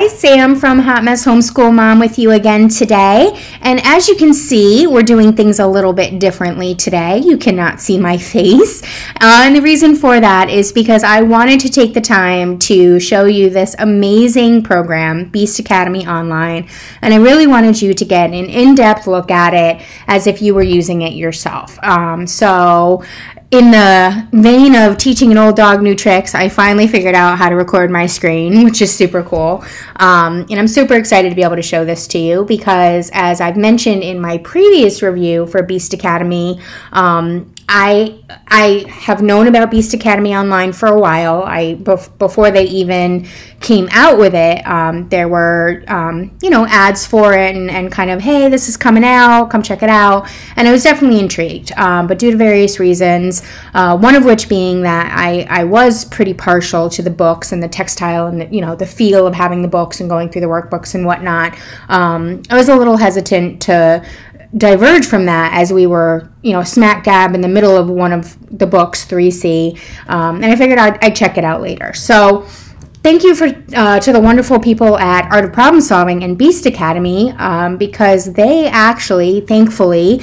Sam from Hot Mess Homeschool Mom with you again today. And as you can see, we're doing things a little bit differently today. You cannot see my face. And the reason for that is because I wanted to take the time to show you this amazing program, Beast Academy Online. And I really wanted you to get an in-depth look at it as if you were using it yourself. So in the vein of teaching an old dog new tricks, I finally figured out how to record my screen, which is super cool. And I'm super excited to be able to show this to you because, as I've mentioned in my previous review for Beast Academy, I have known about Beast Academy Online for a while. Before they even came out with it, there were ads for it and kind of, hey, this is coming out, come check it out. And I was definitely intrigued, but due to various reasons, one of which being that I was pretty partial to the books and the textile and the feel of having the books and going through the workbooks and whatnot. I was a little hesitant to diverge from that as we were, smack dab in the middle of one of the books, 3C, and I figured I'd check it out later. So thank you to the wonderful people at Art of Problem Solving and Beast Academy because they actually, thankfully,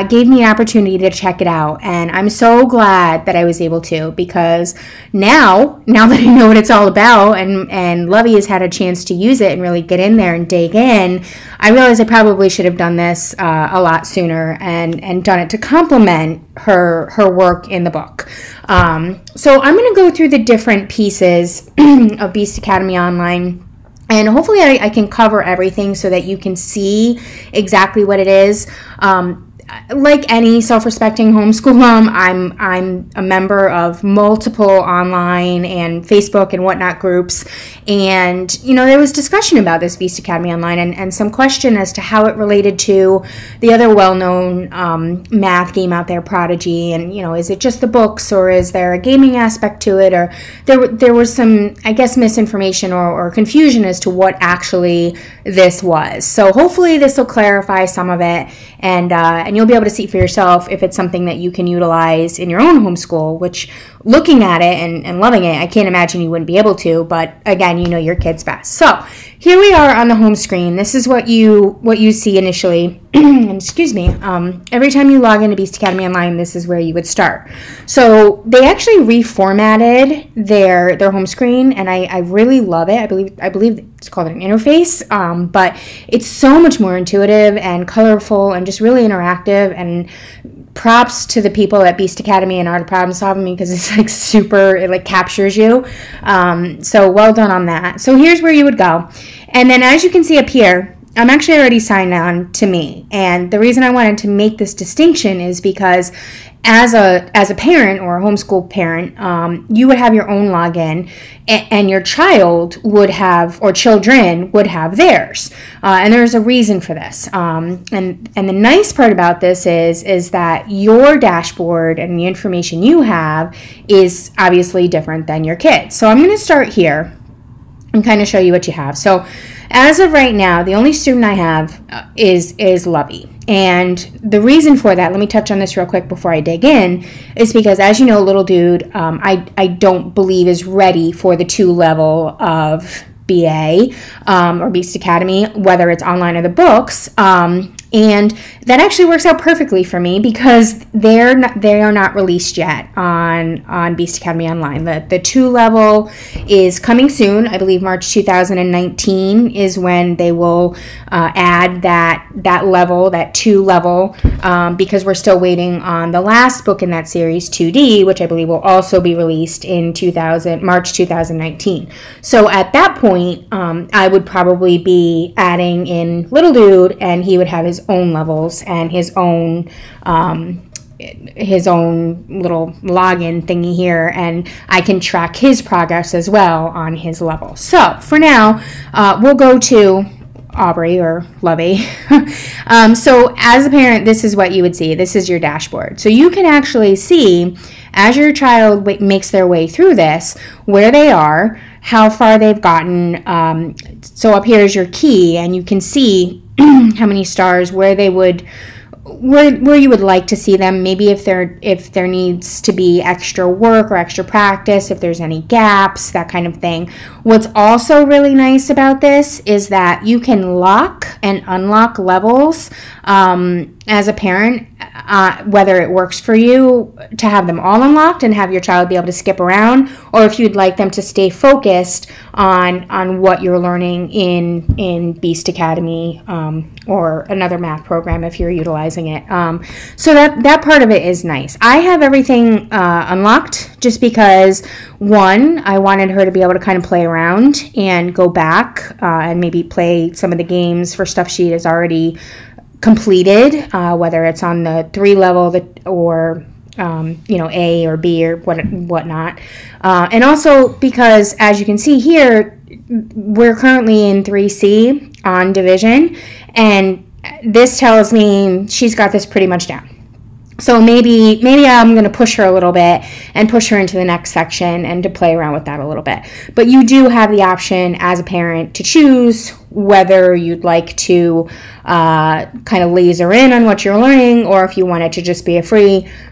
gave me an opportunity to check it out. And I'm so glad that I was able to because now that I know what it's all about and Lovey has had a chance to use it and really get in there and dig in, I realize I probably should have done this a lot sooner and done it to complement her work in the book. So I'm going to go through the different pieces of Beast Academy Online, and hopefully I can cover everything so that you can see exactly what it is. Like any self-respecting homeschool mom, I'm a member of multiple online and Facebook and whatnot groups, and there was discussion about this Beast Academy Online and some question as to how it related to the other well-known math game out there, Prodigy, and is it just the books or is there a gaming aspect to it, or there was some, I guess, misinformation or confusion as to what actually this was. So hopefully this will clarify some of it, and you'll be able to see for yourself if it's something that you can utilize in your own homeschool, which, looking at it and loving it, I can't imagine you wouldn't be able to, but again, you know your kids best. So here we are on the home screen. This is what you see initially. Excuse me. Every time you log into Beast Academy Online, this is where you would start. So they actually reformatted their home screen, and I really love it. I believe it's called an interface, but it's so much more intuitive and colorful and just really interactive. And props to the people at Beast Academy and Art of Problem Solving because it's like super, it like captures you. So well done on that. So here's where you would go. And then as you can see up here, I'm actually already signed on to me. And the reason I wanted to make this distinction is because as a parent or a homeschool parent, you would have your own login, and your child would have, or children would have theirs. And there's a reason for this. And the nice part about this is that your dashboard and the information you have is obviously different than your kids. So I'm going to start here and kind of show you what you have. So as of right now, the only student I have is Lovey. And the reason for that, let me touch on this real quick before I dig in, is because, as you know, little dude, I don't believe is ready for the 2 level of BA or Beast Academy, whether it's online or the books. And that actually works out perfectly for me because they are not released yet on Beast Academy Online. The 2 level is coming soon. I believe March 2019 is when they will add that level, that 2 level, because we're still waiting on the last book in that series, 2D, which I believe will also be released in March 2019. So at that point, I would probably be adding in little dude, and he would have his own levels and his own little login thingy here, and I can track his progress as well on his level. So for now, we'll go to Aubrey or Lovey. So as a parent, this is what you would see. This is your dashboard. So you can actually see, as your child makes their way through this, where they are, how far they've gotten. So up here is your key, and you can see how many stars, where they would where you would like to see them, maybe if there needs to be extra work or extra practice, if there's any gaps, that kind of thing. What's also really nice about this is that you can lock and unlock levels as a parent, whether it works for you to have them all unlocked and have your child be able to skip around, or if you'd like them to stay focused on what you're learning in Beast Academy or another math program if you're utilizing it. So that part of it is nice. I have everything unlocked just because, one, I wanted her to be able to kind of play around and go back and maybe play some of the games for stuff she has already completed, whether it's on the 3 level or A or B or whatnot. And also because, as you can see here, we're currently in 3C on division, and this tells me she's got this pretty much down. So maybe I'm going to push her a little bit and push her into the next section and to play around with that a little bit. But you do have the option as a parent to choose whether you'd like to kind of laser in on what you're learning, or if you want it to just be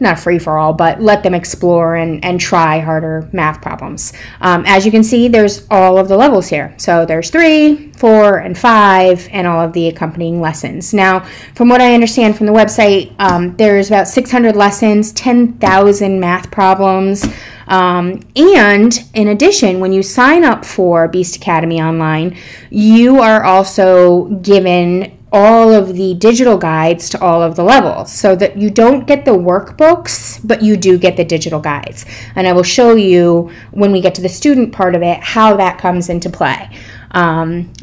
not free for all, but let them explore and try harder math problems. As you can see, there's all of the levels here. So there's 3, 4, and 5, and all of the accompanying lessons. Now, from what I understand from the website, there's about 600 lessons, 10,000 math problems. And in addition, when you sign up for Beast Academy Online, you are also given all of the digital guides to all of the levels, so that you don't get the workbooks, but you do get the digital guides. And I will show you when we get to the student part of it how that comes into play.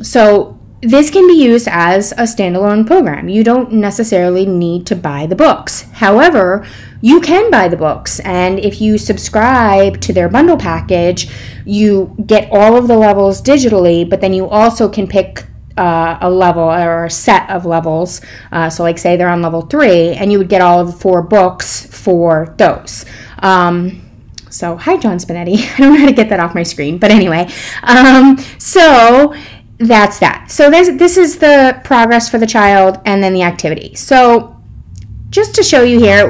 So this can be used as a standalone program. You don't necessarily need to buy the books. However, you can buy the books, and if you subscribe to their bundle package, you get all of the levels digitally, but then you also can pick a level or a set of levels. So like say they're on level 3, and you would get all of the 4 books for those. So hi, John Spinetti. I don't know how to get that off my screen, but anyway. So that's that. So this is the progress for the child and then the activity. So just to show you here,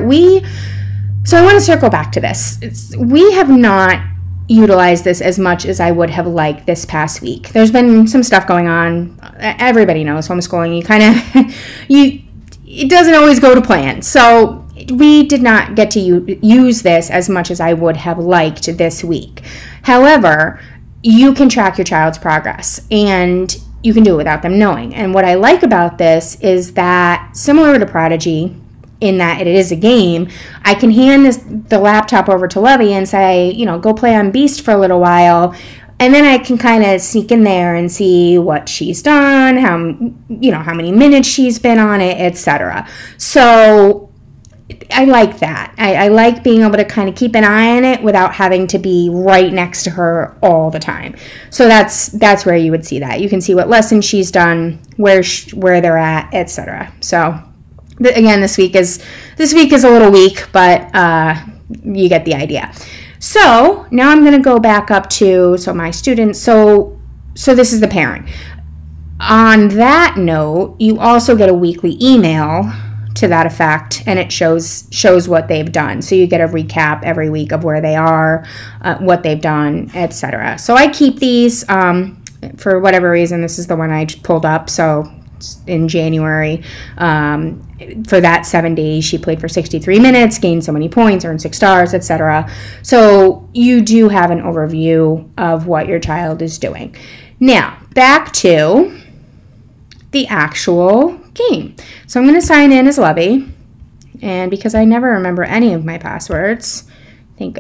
so I want to circle back to this. We have not utilized this as much as I would have liked this past week. There's been some stuff going on. Everybody knows homeschooling. It doesn't always go to plan. So we did not get to use this as much as I would have liked this week. However, you can track your child's progress, and you can do it without them knowing. And what I like about this is that, similar to Prodigy, in that it is a game, I can hand the laptop over to Levy and say, go play on Beast for a little while, and then I can kind of sneak in there and see what she's done, how many minutes she's been on it, etc. So I like that. I like being able to kind of keep an eye on it without having to be right next to her all the time. So that's where you would see that. You can see what lesson she's done, where they're at, etc. So again, this week is a little weak, but you get the idea. So now I'm going to go back up to my students. So this is the parent. On that note, you also get a weekly email to that effect, and it shows what they've done. So you get a recap every week of where they are, what they've done, etc. So I keep these for whatever reason. This is the one I pulled up. So in January, for that 7 days, she played for 63 minutes, gained so many points, earned 6 stars, etc. So you do have an overview of what your child is doing. Now, back to the actual game. So I'm going to sign in as Levy, and because I never remember any of my passwords,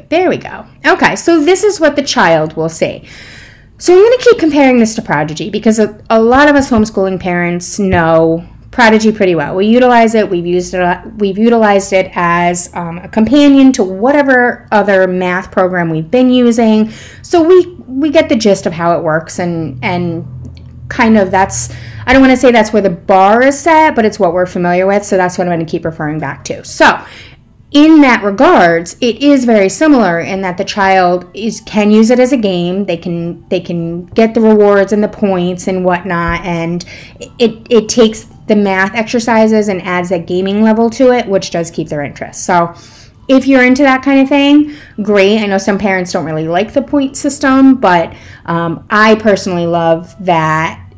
there we go. Okay, so this is what the child will see. So I'm going to keep comparing this to Prodigy, because a lot of us homeschooling parents know Prodigy pretty well. We utilize it. We've utilized it as a companion to whatever other math program we've been using. So we get the gist of how it works, and kind of I don't want to say that's where the bar is set, but it's what we're familiar with. So that's what I'm going to keep referring back to. So in that regards, it is very similar in that the child can use it as a game. They can get the rewards and the points and whatnot, and it takes the math exercises and adds that gaming level to it, which does keep their interest. So if you're into that kind of thing, great. I know some parents don't really like the point system, but I personally love that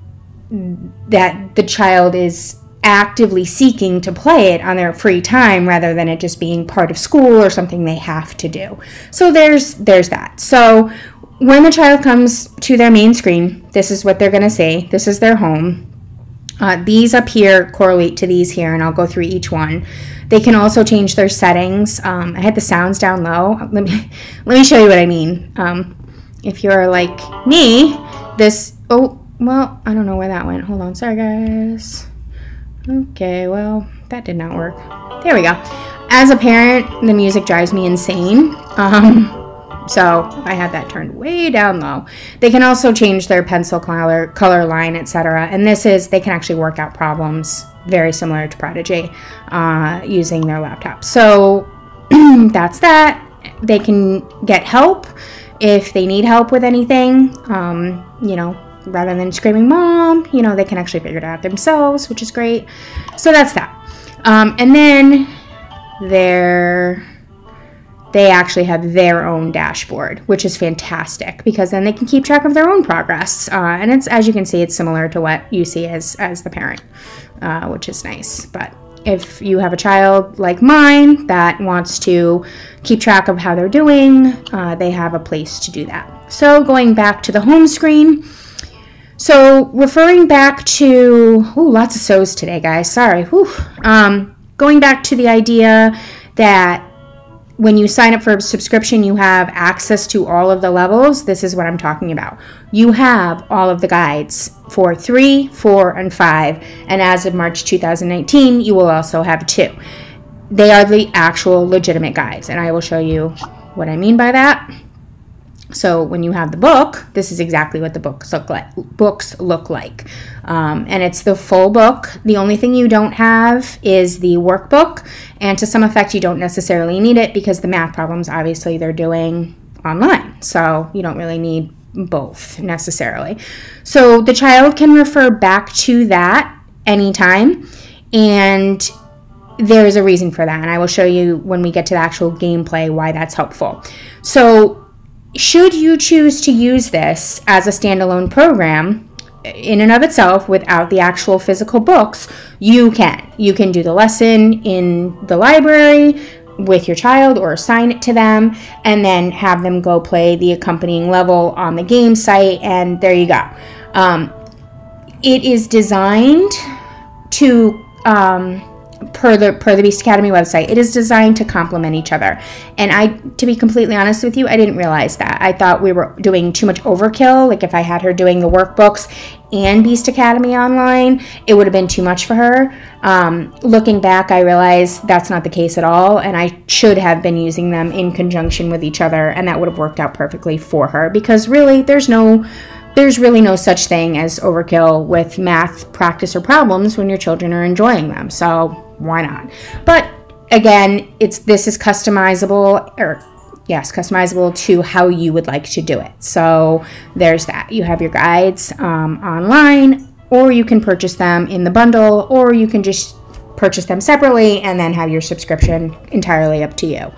the child is actively seeking to play it on their free time rather than it just being part of school or something they have to do. So there's that. So when the child comes to their main screen, this is what they're going to see. This is their home. These up here correlate to these here, and I'll go through each one. They can also change their settings. I had the sounds down low. Let me show you what I mean. If you're like me, this, oh, well, I don't know where that went. Hold on, sorry guys. Okay, well, that did not work. There we go. As a parent, the music drives me insane. So I had that turned way down low. They can also change their pencil color line, etc. And this is, they can actually work out problems very similar to Prodigy using their laptop. So that's that. They can get help if they need help with anything, you know, rather than screaming, Mom, you know, they can actually figure it out themselves, which is great. So that's that. And then they actually have their own dashboard, which is fantastic because then they can keep track of their own progress. And it's, as you can see, it's similar to what you see as the parent, which is nice. But if you have a child like mine that wants to keep track of how they're doing, they have a place to do that. So going back to the home screen. So referring back to, lots of so's today, guys. Sorry. Going back to the idea that when you sign up for a subscription, you have access to all of the levels. This is what I'm talking about. You have all of the guides for 3, 4, and 5. And as of March 2019, you will also have 2. They are the actual legitimate guides. And I will show you what I mean by that. So when you have the book, this is exactly what the books look like. And it's the full book. The only thing you don't have is the workbook. And to some effect, you don't necessarily need it because the math problems, obviously, they're doing online. So you don't really need both necessarily. So the child can refer back to that anytime. And there's a reason for that. And I will show you when we get to the actual gameplay why that's helpful. So should you choose to use this as a standalone program in and of itself without the actual physical books, you can. You can do the lesson in the library with your child or assign it to them and then have them go play the accompanying level on the game site, and there you go. It is designed to per the Beast Academy website, it is designed to complement each other. And to be completely honest with you, I didn't realize that. I thought we were doing too much overkill. Like if I had her doing the workbooks and Beast Academy online, it would have been too much for her. Looking back, I realized that's not the case at all. And I should have been using them in conjunction with each other. And that would have worked out perfectly for her because really there's really no such thing as overkill with math practice or problems when your children are enjoying them. So why not? But again, this is customizable to how you would like to do it. So there's that. You have your guides online, or you can purchase them in the bundle, or you can just purchase them separately and then have your subscription entirely up to you.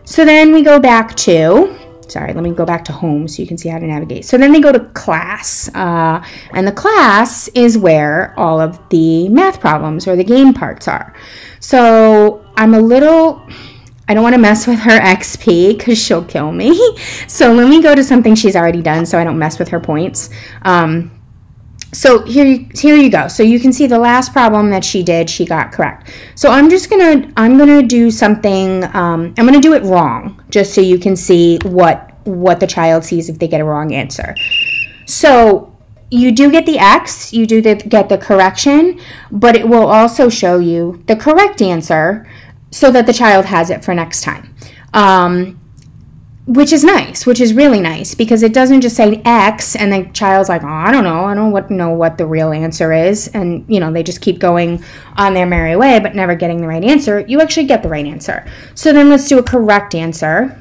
So then we go back to let me go back to home so you can see how to navigate. So then they go to class, and the class is where all of the math problems or the game parts are. So I don't want to mess with her XP because she'll kill me. So let me go to something she's already done so I don't mess with her points. So here you go. So you can see the last problem that she did, she got correct. So I'm gonna do something, I'm gonna do it wrong, just so you can see what the child sees if they get a wrong answer. So you do get the X, you do get the correction, but it will also show you the correct answer so that the child has it for next time. Which is nice, which is really nice, because it doesn't just say X and the child's like, oh, I don't know what the real answer is, and they just keep going on their merry way but never getting the right answer. You actually get the right answer. So then let's do a correct answer.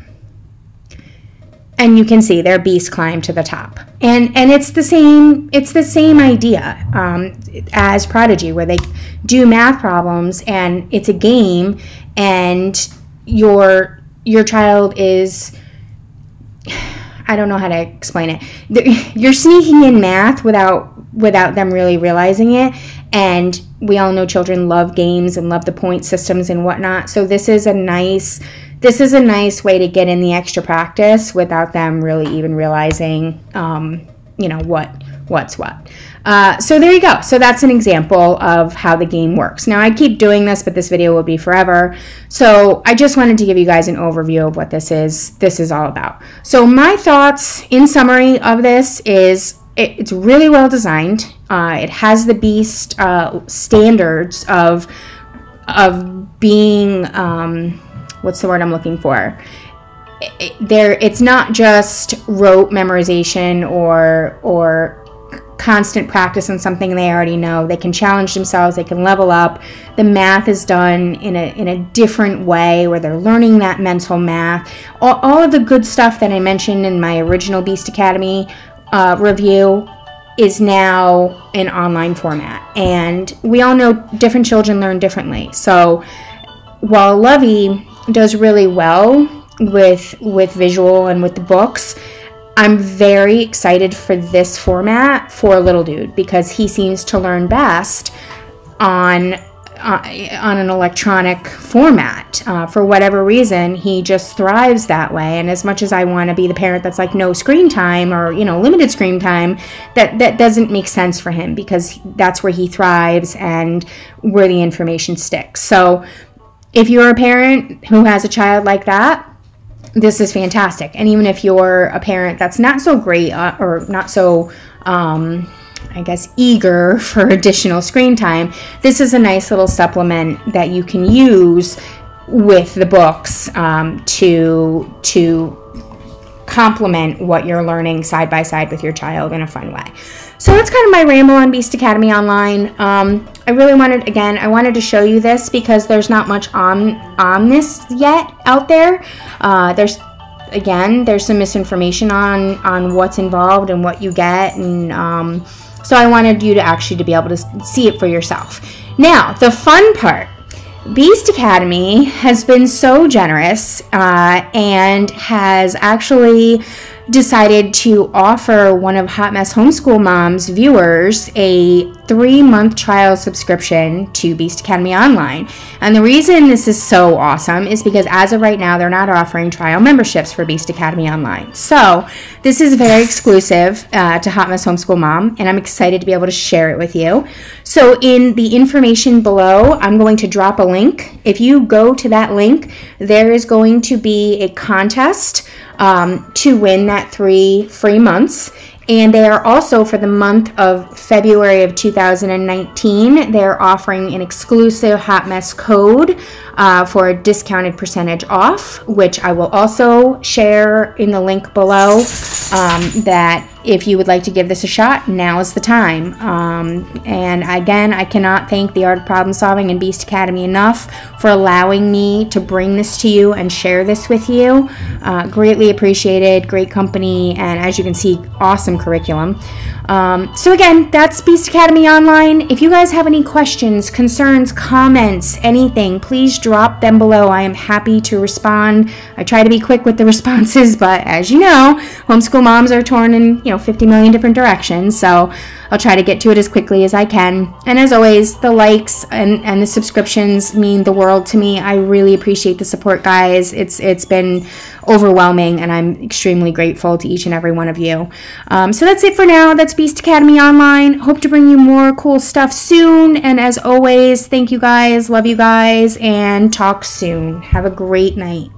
And you can see their beast climb to the top. And it's the same idea as Prodigy, where they do math problems and it's a game, and your child is, I don't know how to explain it. You're sneaking in math without them really realizing it. And we all know children love games and love the point systems and whatnot. So this is a nice way to get in the extra practice without them really even realizing, what's what. So there you go. So that's an example of how the game works. Now, I keep doing this, but this video will be forever. So I just wanted to give you guys an overview of what this is all about. So my thoughts in summary of this is it's really well designed. It has the Beast standards of being, what's the word I'm looking for? It's not just rote memorization or constant practice on something they already know. They can challenge themselves. They can level up. The math is done in a different way where they're learning that mental math. All of the good stuff that I mentioned in my original Beast Academy review is now in online format. And we all know different children learn differently. So while Lovey does really well with visual and with the books, I'm very excited for this format for Little Dude because he seems to learn best on an electronic format. For whatever reason, he just thrives that way. And as much as I want to be the parent that's like no screen time or limited screen time, that doesn't make sense for him because that's where he thrives and where the information sticks. So if you're a parent who has a child like that, this is fantastic. And even if you're a parent that's not so great or not so, eager for additional screen time, this is a nice little supplement that you can use with the books to complement what you're learning side by side with your child in a fun way. So that's kind of my ramble on Beast Academy Online. I really wanted to show you this because there's not much on this yet out there. There's some misinformation on what's involved and what you get, and so I wanted you to actually be able to see it for yourself. Now, the fun part. Beast Academy has been so generous and has actually decided to offer one of Hot Mess Homeschool Mom's viewers a 3-month trial subscription to Beast Academy Online. And the reason this is so awesome is because as of right now, they're not offering trial memberships for Beast Academy Online. So this is very exclusive to Hot Mess Homeschool Mom, and I'm excited to be able to share it with you. So in the information below, I'm going to drop a link. If you go to that link, there is going to be a contest to win that 3 free months. And they are also, for the month of February of 2019, they're offering an exclusive Hot Mess code for a discounted percentage off, which I will also share in the link below, that if you would like to give this a shot, now is the time. And again, I cannot thank the Art of Problem Solving and Beast Academy enough for allowing me to bring this to you and share this with you. Greatly appreciated, great company, and as you can see, awesome curriculum. So again, that's Beast Academy Online. If you guys have any questions, concerns, comments, anything, please drop them below. I am happy to respond. I try to be quick with the responses, but as you know, homeschool moms are torn in 50 million different directions, so I'll try to get to it as quickly as I can. And as always, the likes and the subscriptions mean the world to me. I really appreciate the support, guys. It's been overwhelming, and I'm extremely grateful to each and every one of you. So that's it for now. That's Beast Academy Online. Hope to bring you more cool stuff soon. And as always, thank you guys, love you guys, and talk soon. Have a great night.